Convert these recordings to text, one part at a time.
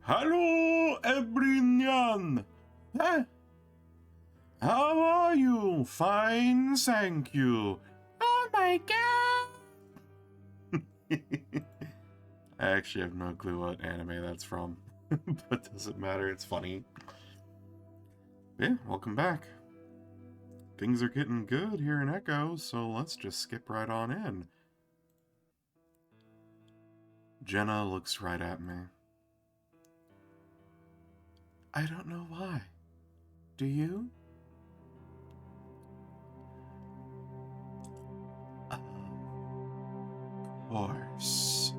Hello, everyone! Huh? How are you? Fine, thank you. Oh my god! I actually have no clue what anime that's from, but doesn't matter, it's funny. Yeah, welcome back. Things are getting good here in Echo, so let's just skip right on in. Jenna looks right at me. I don't know why. Do you? Of course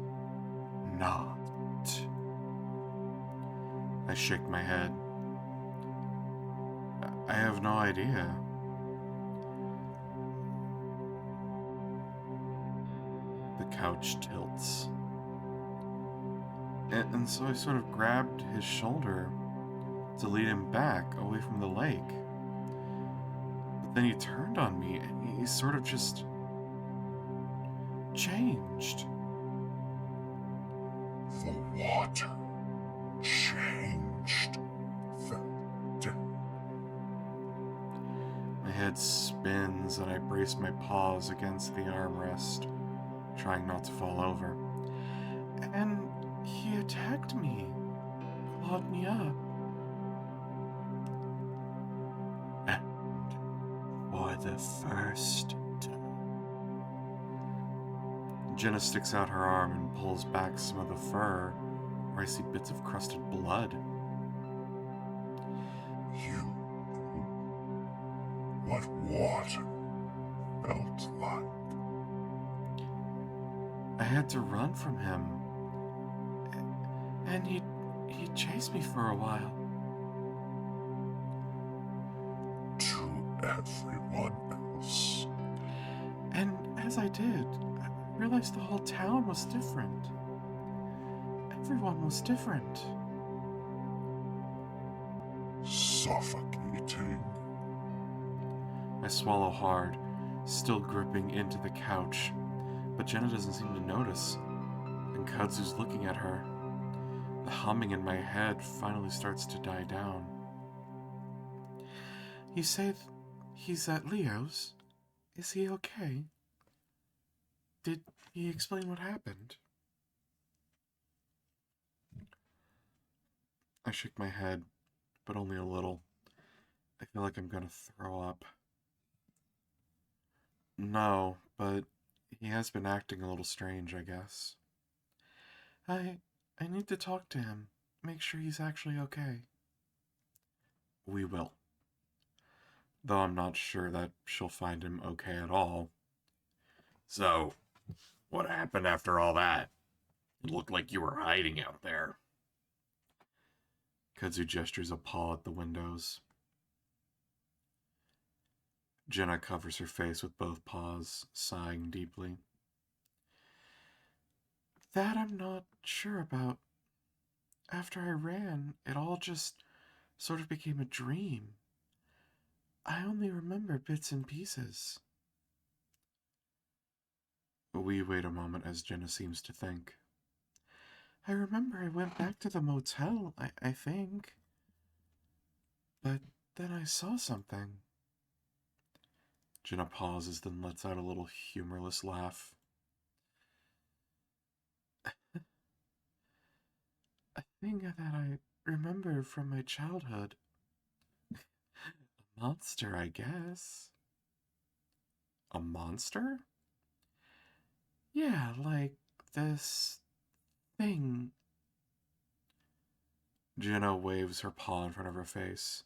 not. I shake my head. I have no idea. The couch tilts. And so I sort of grabbed his shoulder to lead him back away from the lake. But then he turned on me and he sort of just changed. The water changed that day. My head spins and I brace my paws against the armrest, trying not to fall over. And he attacked me, clawed me up. And for the first time, Jenna sticks out her arm and pulls back some of the fur, where I see bits of crusted blood. You knew what water felt like. I had to run from him, and he chased me for a while. To everyone else. And as I did, I realized the whole town was different. Everyone was different. Suffocating. I swallow hard, still gripping into the couch, but Jenna doesn't seem to notice, and Kudzu's looking at her. The humming in my head finally starts to die down. You say he's at Leo's? Is he okay? Did he explain what happened? I shake my head, but only a little. I feel like I'm gonna throw up. No, but he has been acting a little strange, I guess. I need to talk to him. Make sure he's actually okay. We will. Though I'm not sure that she'll find him okay at all. So, what happened after all that? It looked like you were hiding out there. Kudzu gestures a paw at the windows. Jenna covers her face with both paws, sighing deeply. That I'm not sure about. After I ran, it all just sort of became a dream. I only remember bits and pieces. We wait a moment as Jenna seems to think. I remember I went back to the motel, I think. But then I saw something. Jenna pauses, then lets out a little humorless laugh. A thing that I remember from my childhood. A monster, I guess. A monster? Yeah, like this thing. Jenna waves her paw in front of her face.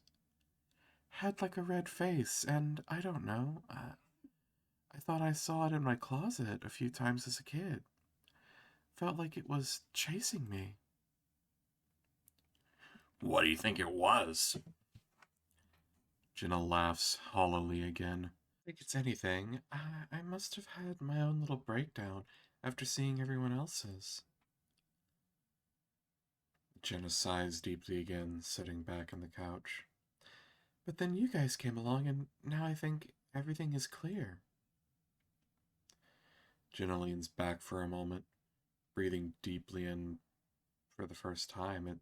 Had like a red face, and I don't know. I thought I saw it in my closet a few times as a kid. Felt like it was chasing me. What do you think it was? Jenna laughs hollowly again. I think it's anything. I must have had my own little breakdown after seeing everyone else's. Jenna sighs deeply again, sitting back on the couch. But then you guys came along, and now I think everything is clear. Jenna leans back for a moment, breathing deeply and For the first time, it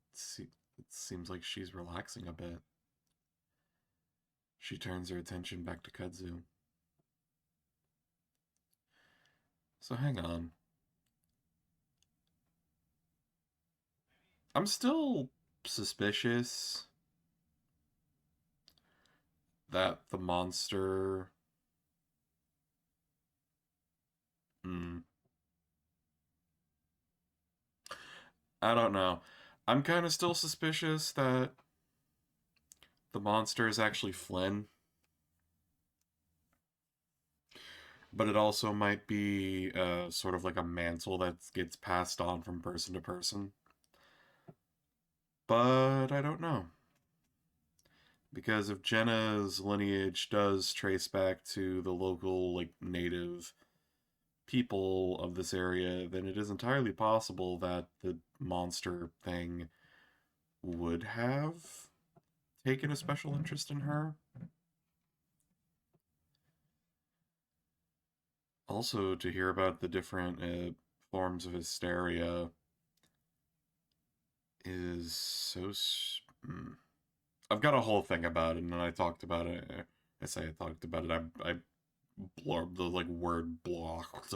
seems like she's relaxing a bit. She turns her attention back to Kudzu. So hang on. I'm still suspicious that the monster. Hmm. I don't know. I'm kind of still suspicious that the monster is actually Flynn, but it also might be sort of like a mantle that gets passed on from person to person. But I don't know. Because if Jenna's lineage does trace back to the local, like, native people of this area, then it is entirely possible that the monster thing would have taken a special interest in her. Also, to hear about the different forms of hysteria is so. I've got a whole thing about it, and I talked about it. I say I talked about it. I blurb the like word blocked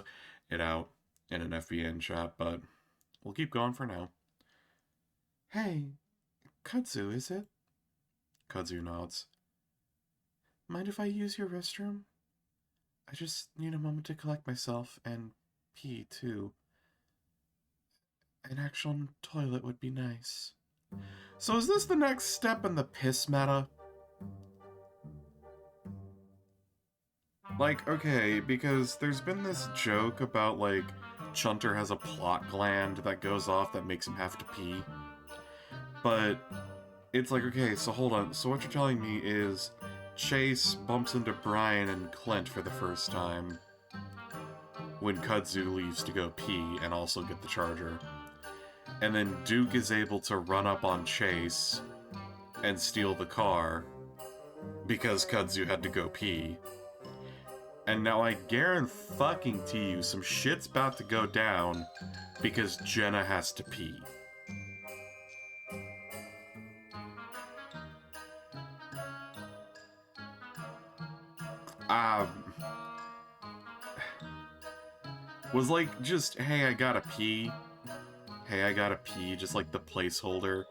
it out in an FBN chat, but we'll keep going for now. Hey, Kudzu, is it? Kudzu nods. Mind if I use your restroom? I just need a moment to collect myself and pee too. An actual toilet would be nice. So is this the next step in the piss meta? Like, okay, because there's been this joke about, like, Chunter has a plot gland that goes off that makes him have to pee. But it's like, okay, so hold on. So what you're telling me is Chase bumps into Brian and Clint for the first time when Kudzu leaves to go pee and also get the charger. And then Duke is able to run up on Chase and steal the car because Kudzu had to go pee. And now I guarantee you some shit's about to go down because Jenna has to pee. Um, was like just, hey, I gotta pee. Hey, I gotta pee, just like the placeholder.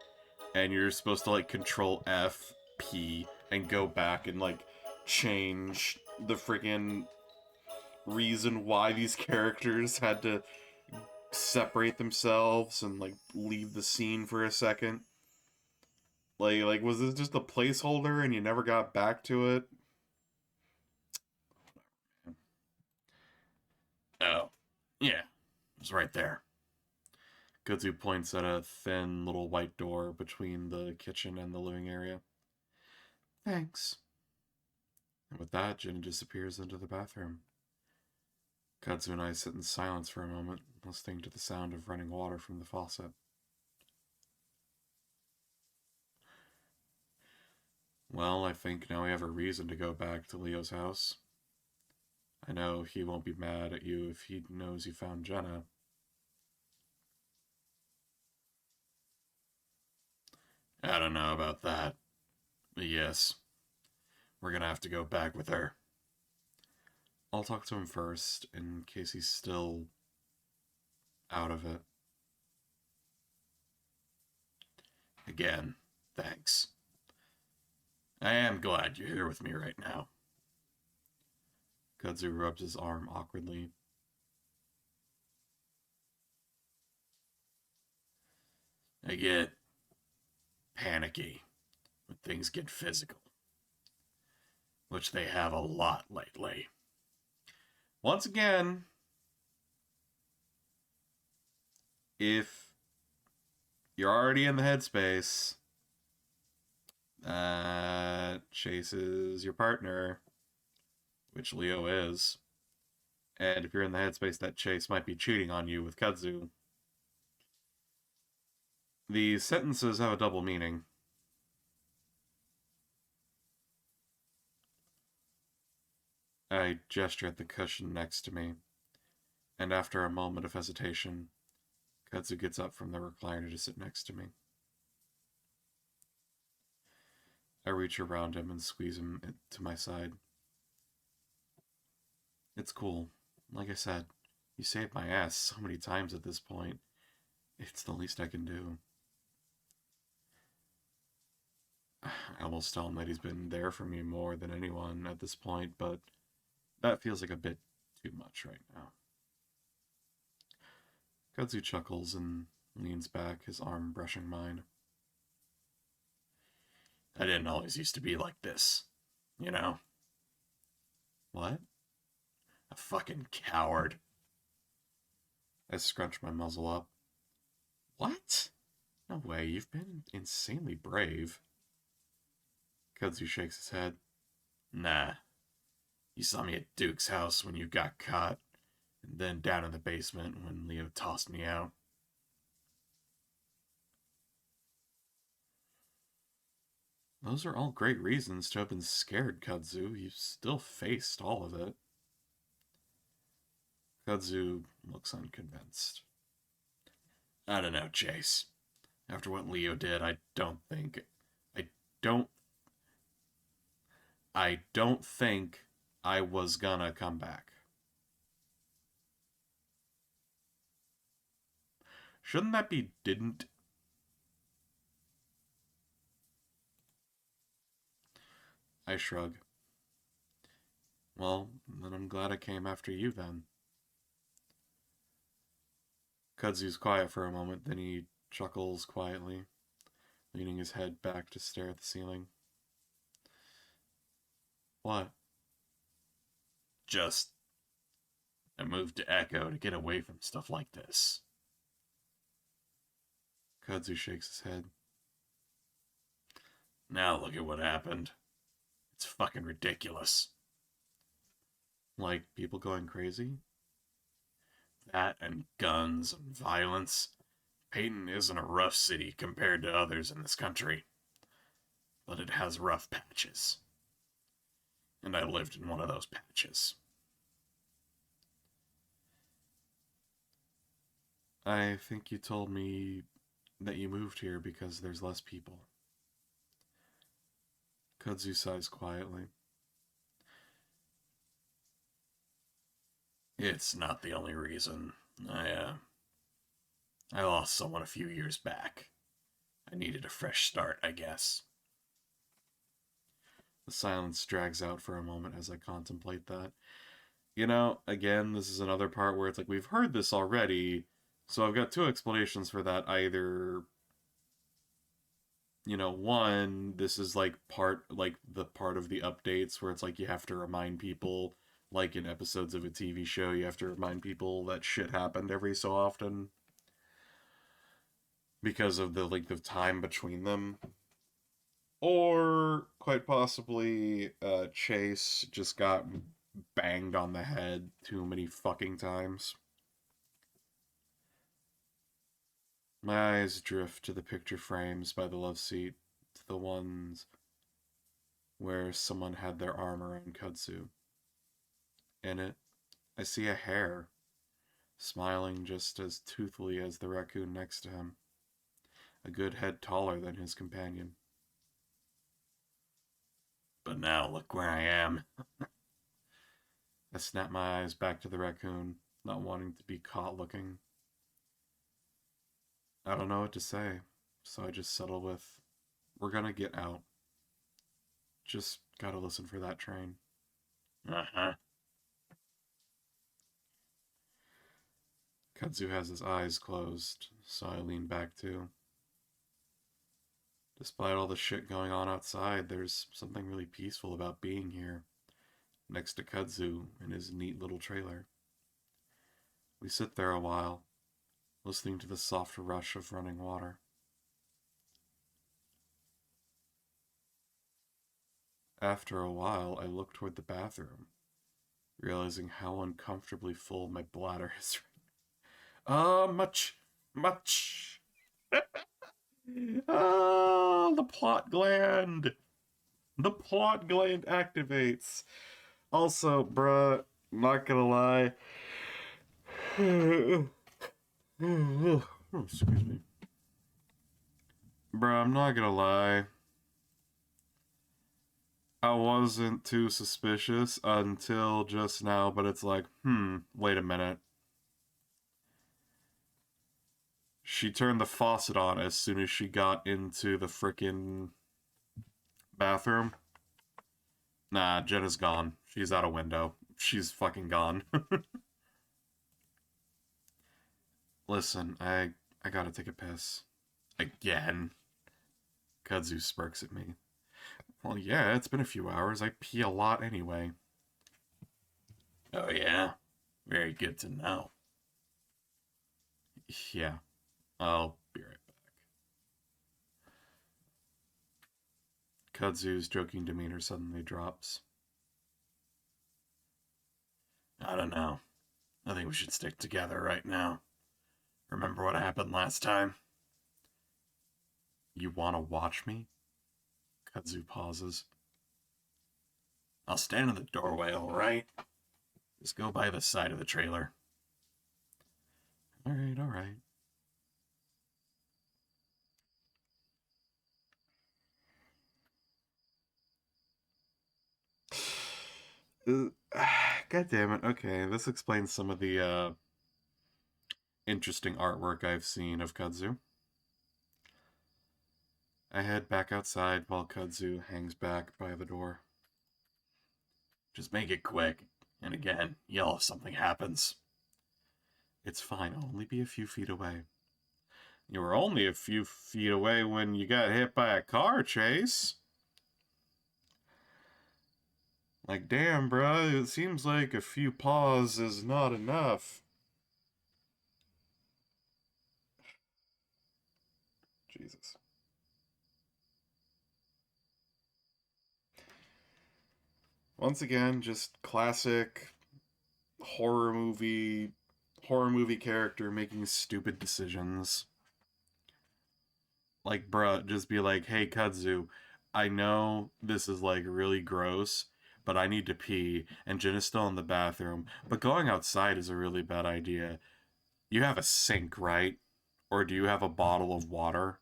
And you're supposed to like control F, P, and go back and like change the friggin' reason why these characters had to separate themselves and like leave the scene for a second. Like was this just a placeholder and you never got back to it? Oh, yeah, it was right there. Kudzu points at a thin little white door between the kitchen and the living area. Thanks. And with that, Jin disappears into the bathroom. Kudzu and I sit in silence for a moment, listening to the sound of running water from the faucet. Well, I think now we have a reason to go back to Leo's house. I know he won't be mad at you if he knows you found Jenna. I don't know about that. But yes, we're gonna have to go back with her. I'll talk to him first, in case he's still out of it. Again, thanks. I am glad you're here with me right now. Kudzu rubs his arm awkwardly. I get panicky when things get physical, which they have a lot lately. Once again, if you're already in the headspace chases your partner, which Leo is, and if you're in the headspace that Chase might be cheating on you with Kudzu, the sentences have a double meaning. I gesture at the cushion next to me, and after a moment of hesitation, Kudzu gets up from the recliner to sit next to me. I reach around him and squeeze him to my side. It's cool. Like I said, you saved my ass so many times at this point. It's the least I can do. I almost tell him that he's been there for me more than anyone at this point, but that feels like a bit too much right now. Kudzu chuckles and leans back, his arm brushing mine. I didn't always used to be like this, you know? What? A fucking coward. I scrunch my muzzle up. What? No way, you've been insanely brave. Kudzu shakes his head. Nah. You saw me at Duke's house when you got caught, and then down in the basement when Leo tossed me out. Those are all great reasons to have been scared, Kudzu. You still faced all of it. Kudzu looks unconvinced. I don't know, Chase. After what Leo did, I don't think. Don't. I don't think I was gonna come back. Shouldn't that be didn't? I shrug. Well, then I'm glad I came after you then. Kudzu's quiet for a moment, then he chuckles quietly, leaning his head back to stare at the ceiling. What? Just. I moved to Echo to get away from stuff like this. Kudzu shakes his head. Now look at what happened. It's fucking ridiculous. Like people going crazy? That and guns and violence. Peyton isn't a rough city compared to others in this country, but it has rough patches. And I lived in one of those patches. I think you told me that you moved here because there's less people. Kudzu sighs quietly. It's not the only reason. I lost someone a few years back. I needed a fresh start, I guess. The silence drags out for a moment as I contemplate that. You know, again, this is another part where it's like we've heard this already, so I've got two explanations for that. Either, one, this is like the part of the updates where it's like you have to remind people, like in episodes of a TV show, you have to remind people that shit happened every so often because of the length of time between them. Or quite possibly, Chase just got banged on the head too many fucking times. My eyes drift to the picture frames by the love seat, to the ones where someone had their arm around Kudzu. In it, I see a hare, smiling just as toothily as the raccoon next to him, a good head taller than his companion. But now look where I am. I snap my eyes back to the raccoon, not wanting to be caught looking. I don't know what to say, so I just settle with, we're gonna get out. Just gotta listen for that train. Uh-huh. Kudzu has his eyes closed, so I lean back too. Despite all the shit going on outside, there's something really peaceful about being here, next to Kudzu in his neat little trailer. We sit there a while, listening to the soft rush of running water. After a while, I look toward the bathroom, realizing how uncomfortably full my bladder is. Much. The plot gland. The plot gland activates. Also, bruh, not gonna lie. Oh, excuse me. Bro, I'm not gonna lie. I wasn't too suspicious until just now, but it's like, wait a minute. She turned the faucet on as soon as she got into the frickin' bathroom. Nah, Jenna's gone. She's out a window. She's fucking gone. Listen, I gotta take a piss. Again. Kudzu smirks at me. Well, yeah, it's been a few hours. I pee a lot anyway. Oh, yeah? Very good to know. Yeah, I'll be right back. Kudzu's joking demeanor suddenly drops. I don't know. I think we should stick together right now. Remember what happened last time? You wanna watch me? Kudzu pauses. I'll stand in the doorway, alright? Just go by the side of the trailer. Alright, alright. God damn it. Okay, this explains some of the interesting artwork I've seen of Kudzu. I head back outside while Kudzu hangs back by the door. Just make it quick. And again, yell if something happens. It's fine, I'll only be a few feet away. You were only a few feet away when you got hit by a car, Chase. Like, damn, bruh, it seems like a few paws is not enough. Jesus. Once again, just classic horror movie character making stupid decisions. Like, bruh, just be like, hey, Kudzu, I know this is like really gross, but I need to pee, and Jin is still in the bathroom, but going outside is a really bad idea. You have a sink, right? Or do you have a bottle of water?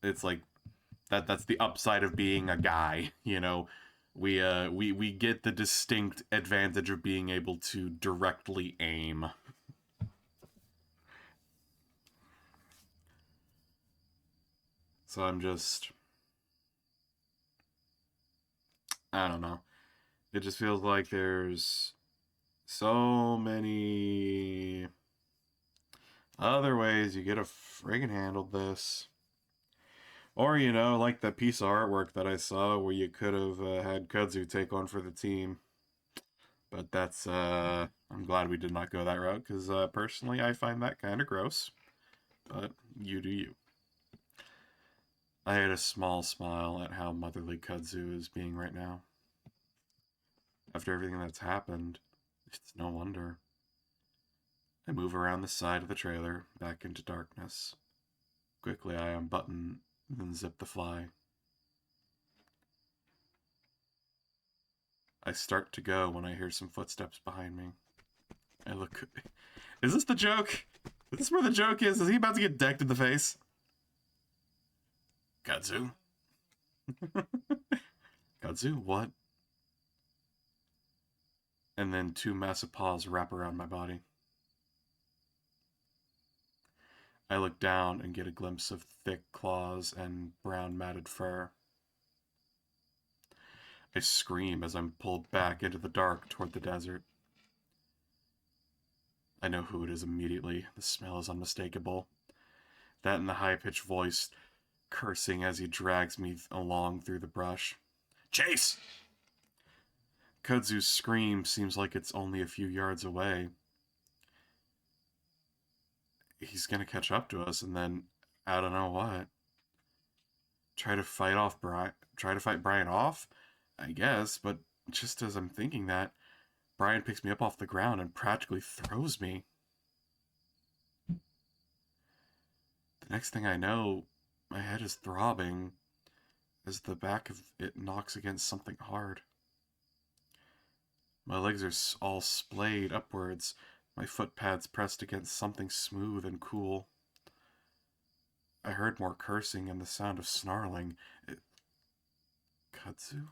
It's like that's the upside of being a guy, you know. We get the distinct advantage of being able to directly aim. So I'm just I don't know. It just feels like there's so many other ways you could have friggin' handled this. Or, you know, like that piece of artwork that I saw where you could have had Kudzu take on for the team. But that's, I'm glad we did not go that route, because personally I find that kind of gross. But you do you. I had a small smile at how motherly Kudzu is being right now. After everything that's happened, it's no wonder. I move around the side of the trailer, back into darkness. Quickly I unbutton and zip the fly. I start to go when I hear some footsteps behind me. I look. Is this the joke? Is this where the joke is? Is he about to get decked in the face? Kudzu? Kudzu, what? And then two massive paws wrap around my body. I look down and get a glimpse of thick claws and brown matted fur. I scream as I'm pulled back into the dark toward the desert. I know who it is immediately. The smell is unmistakable. That and the high-pitched voice cursing as he drags me along through the brush. Chase! Kudzu's scream seems like it's only a few yards away. He's gonna catch up to us and then I don't know what. Try to fight Brian off? I guess, but just as I'm thinking that, Brian picks me up off the ground and practically throws me. The next thing I know, my head is throbbing as the back of it knocks against something hard. My legs are all splayed upwards, my foot pads pressed against something smooth and cool. I heard more cursing and the sound of snarling. Kudzu?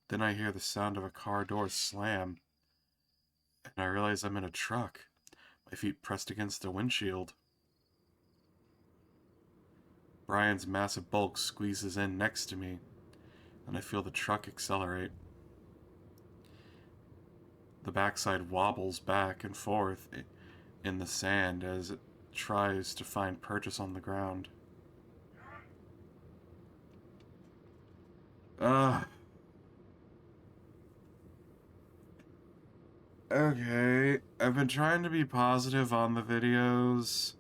Then I hear the sound of a car door slam, and I realize I'm in a truck, my feet pressed against the windshield. Brian's massive bulk squeezes in next to me, and I feel the truck accelerate. The backside wobbles back and forth in the sand as it tries to find purchase on the ground. Ugh. Okay, I've been trying to be positive on the videos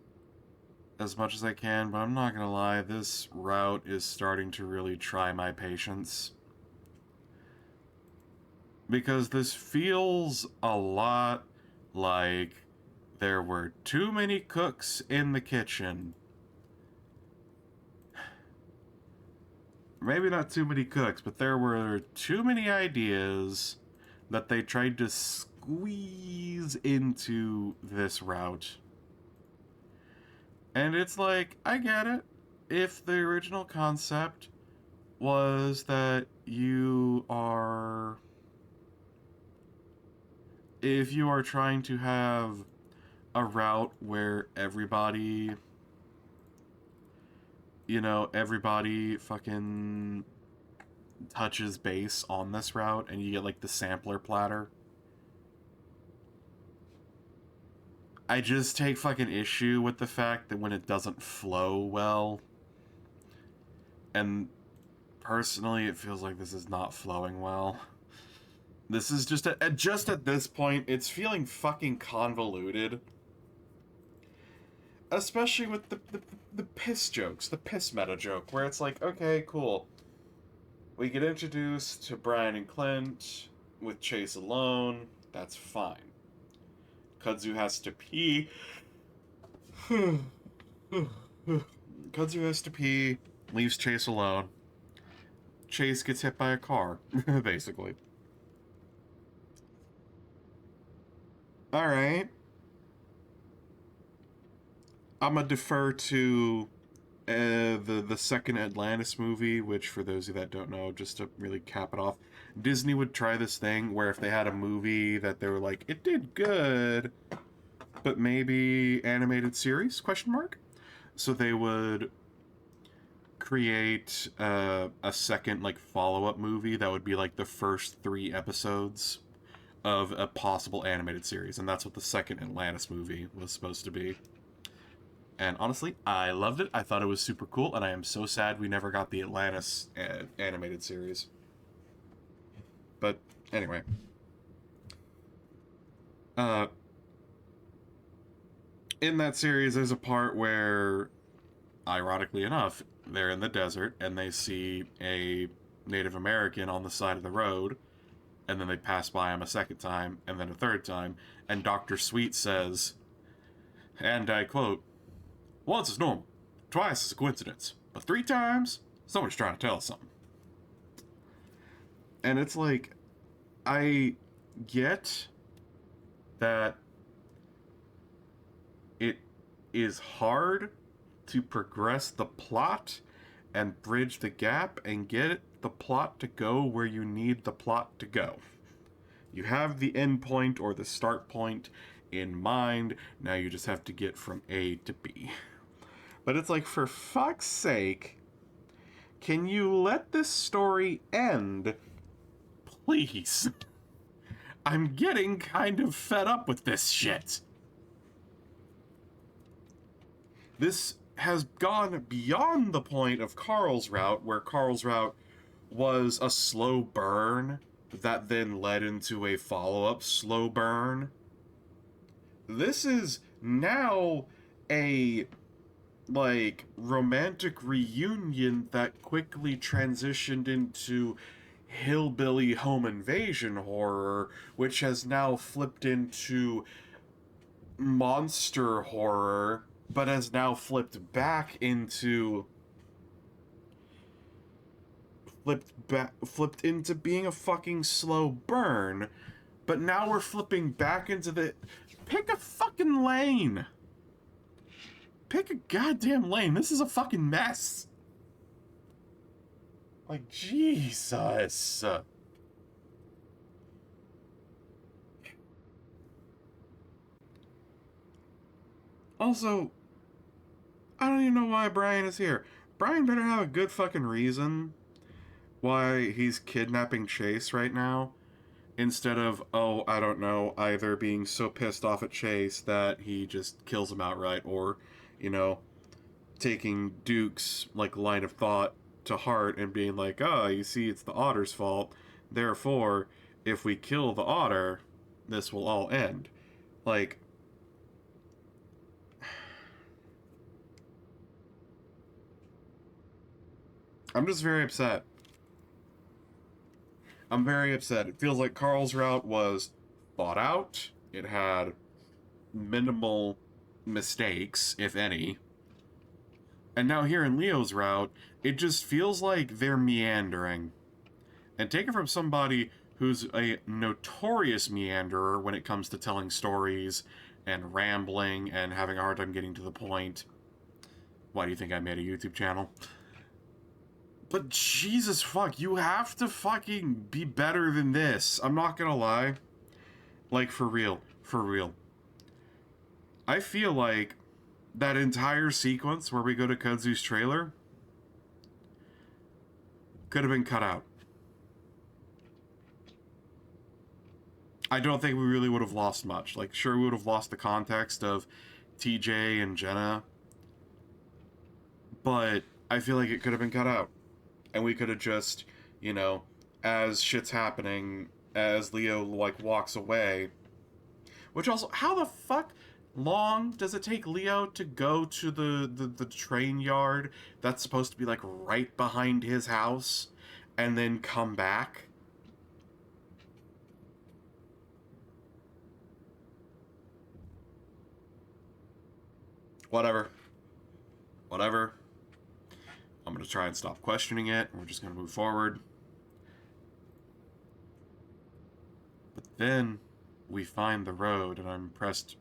as much as I can, but I'm not gonna lie, this route is starting to really try my patience. Because this feels a lot like there were too many cooks in the kitchen. Maybe not too many cooks, but there were too many ideas that they tried to squeeze into this route. And it's like, I get it. If the original concept was that if you are trying to have a route where everybody fucking touches base on this route and you get like the sampler platter. I just take fucking issue with the fact that when it doesn't flow well, and personally it feels like this is not flowing well. This is just at this point, it's feeling fucking convoluted. Especially with the piss jokes, the piss meta joke, where it's like, okay, cool. We get introduced to Brian and Clint with Chase alone. That's fine. Kudzu has to pee. Kudzu has to pee, leaves Chase alone. Chase gets hit by a car, basically. Alright. I'm gonna defer to the second Atlantis movie, which for those of you that don't know, just to really cap it off, Disney would try this thing where if they had a movie that they were like, it did good, but maybe animated series? Question mark. So they would create a second like follow-up movie that would be like the first 3 episodes of a possible animated series, and that's what the second Atlantis movie was supposed to be. And honestly, I loved it. I thought it was super cool, and I am so sad we never got the Atlantis animated series. But anyway, uh, in that series, there's a part where, ironically enough, they're in the desert and they see a Native American on the side of the road, and then they pass by him a second time, and then a third time, and Dr. Sweet says, and I quote, "Once is normal, twice is a coincidence, but 3 times, somebody's trying to tell us something." And it's like, I get that it is hard to progress the plot and bridge the gap and get the plot to go where you need the plot to go. You have the end point or the start point in mind, now you just have to get from A to B. But it's like, for fuck's sake, can you let this story end? Please. I'm getting kind of fed up with this shit. This has gone beyond the point of Carl's route, where Carl's route was a slow burn that then led into a follow-up slow burn. This is now a like romantic reunion that quickly transitioned into hillbilly home invasion horror, which has now flipped into monster horror, but has now flipped into being a fucking slow burn. But now we're flipping back into the... Pick a fucking lane! Pick a goddamn lane. This is a fucking mess. Like, Jesus. Also, I don't even know why Brian is here. Brian better have a good fucking reason why he's kidnapping Chase right now. Instead of, oh, I don't know, either being so pissed off at Chase that he just kills him outright, or, you know, taking Duke's, like, line of thought to heart and being like, oh, you see, it's the otter's fault. Therefore, if we kill the otter, this will all end. Like, I'm just very upset. I'm very upset. It feels like Carl's route was thought out. It had minimal mistakes, if any. And now here in Leo's route, it just feels like they're meandering. And take it from somebody who's a notorious meanderer when it comes to telling stories and rambling and having a hard time getting to the point. Why do you think I made a YouTube channel? But Jesus fuck, you have to fucking be better than this. I'm not gonna lie. Like, for real. For real. I feel like that entire sequence where we go to Kudzu's trailer could have been cut out. I don't think we really would have lost much. Like, sure, we would have lost the context of TJ and Jenna, but I feel like it could have been cut out. And we could have just, you know, as shit's happening, as Leo, like, walks away. Which also, how the fuck long does it take Leo to go to the train yard that's supposed to be, like, right behind his house, and then come back? Whatever. Whatever. I'm going to try and stop questioning it. We're just going to move forward. But then we find the road, and I'm pressed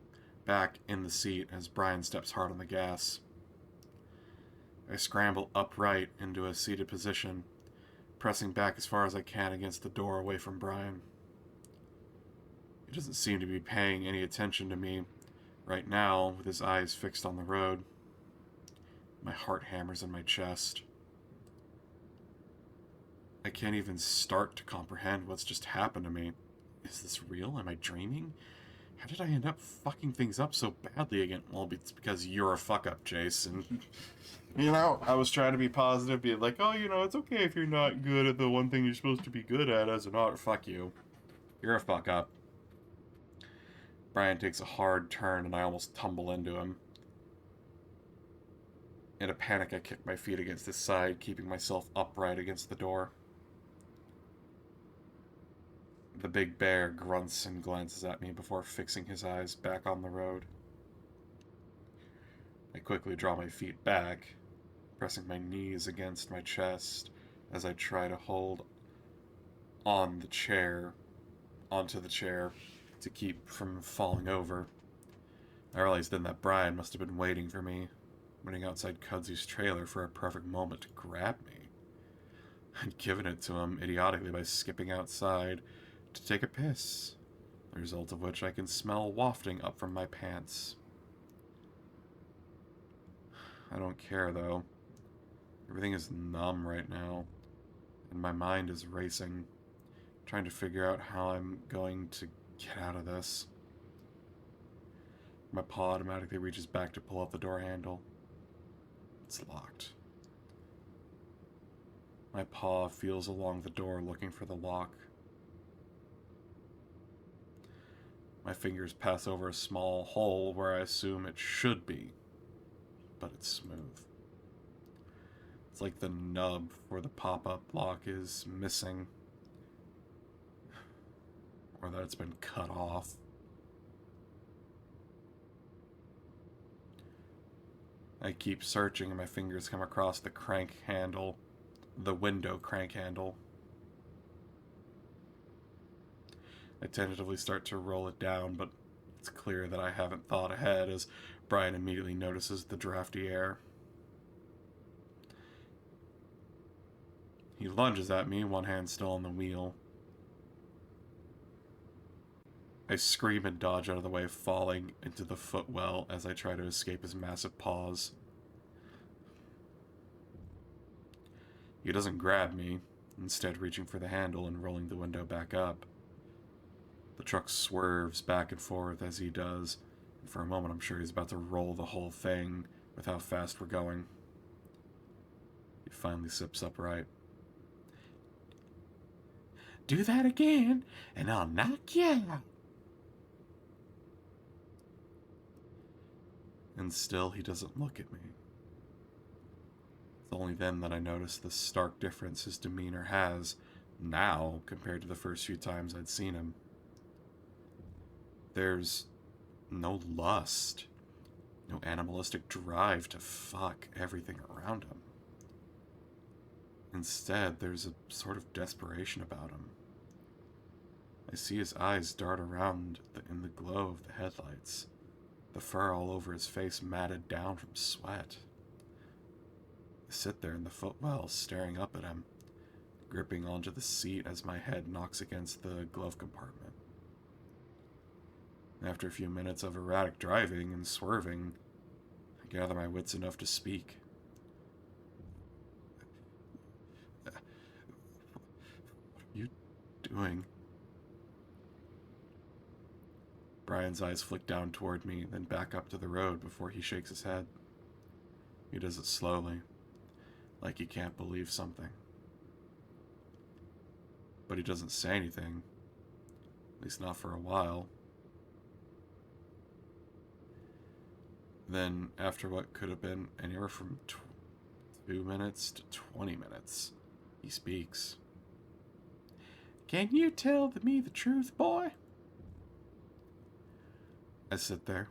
back in the seat as Brian steps hard on the gas. I scramble upright into a seated position, pressing back as far as I can against the door away from Brian. He doesn't seem to be paying any attention to me right now, with his eyes fixed on the road. My heart hammers in my chest. I can't even start to comprehend what's just happened to me. Is this real? Am I dreaming? How did I end up fucking things up so badly again? Well, it's because you're a fuck-up, Jason. You know, I was trying to be positive, being like, oh, you know, it's okay if you're not good at the one thing you're supposed to be good at as an otter. Fuck you. You're a fuck-up. Brian takes a hard turn, and I almost tumble into him. In a panic, I kick my feet against his side, keeping myself upright against the door. The big bear grunts and glances at me before fixing his eyes back on the road. I quickly draw my feet back, pressing my knees against my chest as I try to hold onto the chair to keep from falling over. I realized then that Brian must have been waiting for me, waiting outside Kudzu's trailer for a perfect moment to grab me. I'd given it to him idiotically by skipping outside to take a piss, the result of which I can smell wafting up from my pants. I don't care, though. Everything is numb right now, and my mind is racing, trying to figure out how I'm going to get out of this. My paw automatically reaches back to pull out the door handle. It's locked. My paw feels along the door looking for the lock. My fingers pass over a small hole where I assume it should be, but it's smooth. It's like the nub for the pop-up lock is missing, or that it's been cut off. I keep searching and my fingers come across the crank handle, the window crank handle. I tentatively start to roll it down, but it's clear that I haven't thought ahead as Brian immediately notices the drafty air. He lunges at me, one hand still on the wheel. I scream and dodge out of the way, falling into the footwell as I try to escape his massive paws. He doesn't grab me, instead reaching for the handle and rolling the window back up. The truck swerves back and forth as he does, and for a moment I'm sure he's about to roll the whole thing with how fast we're going. He finally sips upright. Do that again, and I'll knock you out. And still he doesn't look at me. It's only then that I notice the stark difference his demeanor has now compared to the first few times I'd seen him. There's no lust, no animalistic drive to fuck everything around him. Instead, there's a sort of desperation about him. I see his eyes dart around in the glow of the headlights, the fur all over his face matted down from sweat. I sit there in the footwell, staring up at him, gripping onto the seat as my head knocks against the glove compartment. After a few minutes of erratic driving and swerving, I gather my wits enough to speak. What are you doing? Brian's eyes flick down toward me, then back up to the road before he shakes his head. He does it slowly, like he can't believe something. But he doesn't say anything, at least not for a while. Then, after what could have been anywhere from 2 minutes to 20 minutes, he speaks. Can you tell me the truth, boy? I sit there,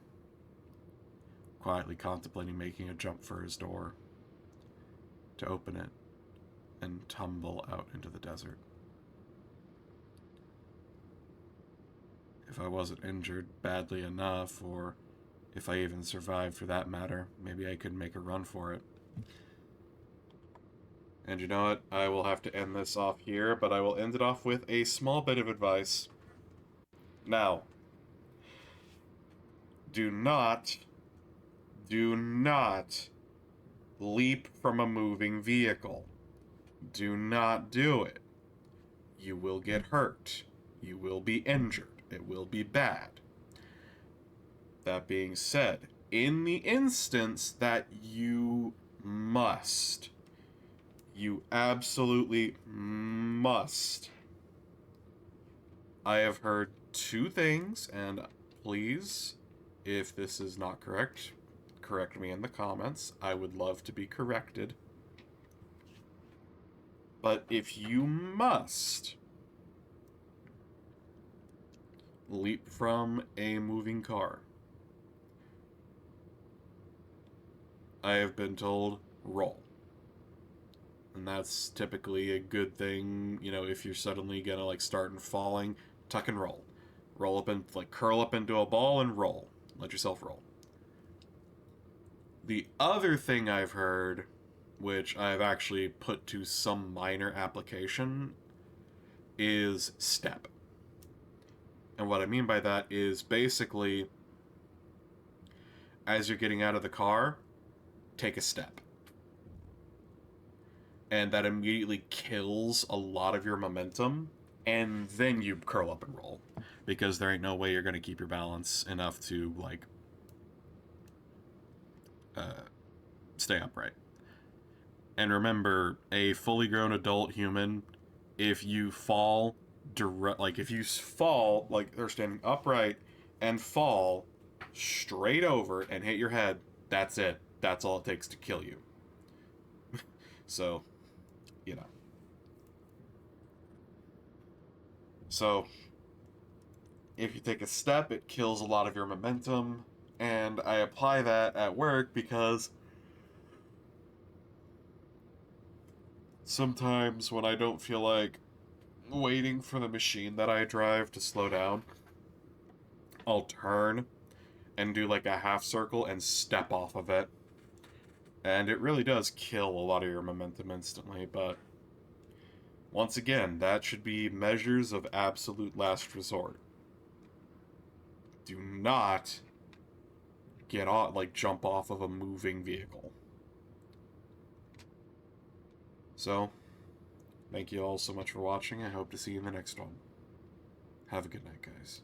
quietly contemplating making a jump for his door, to open it and tumble out into the desert. If I wasn't injured badly enough, or if I even survived for that matter, maybe I could make a run for it. And you know what? I will have to end this off here, but I will end it off with a small bit of advice. Now, do not leap from a moving vehicle. Do not do it. You will get hurt. You will be injured. It will be bad. That being said, in the instance that you absolutely must, I have heard two things, and please, if this is not correct, correct me in the comments. I would love to be corrected. But if you must leap from a moving car, I have been told roll. And that's typically a good thing, you know, if you're suddenly gonna like start and falling, tuck and roll. Roll up and like curl up into a ball and roll. Let yourself roll. The other thing I've heard, which I've actually put to some minor application, is step. And what I mean by that is basically, as you're getting out of the car, take a step. And that immediately kills a lot of your momentum, and then you curl up and roll. Because there ain't no way you're going to keep your balance enough to, like, stay upright. And remember, a fully grown adult human, if you fall, if you fall, like, they're standing upright and fall straight over and hit your head, that's it. That's all it takes to kill you. So, you know. So, if you take a step, it kills a lot of your momentum, and I apply that at work because sometimes when I don't feel like waiting for the machine that I drive to slow down, I'll turn and do like a half circle and step off of it. And it really does kill a lot of your momentum instantly, but once again, that should be measures of absolute last resort. Do not get off, like, jump off of a moving vehicle. So, thank you all so much for watching. I hope to see you in the next one. Have a good night, guys.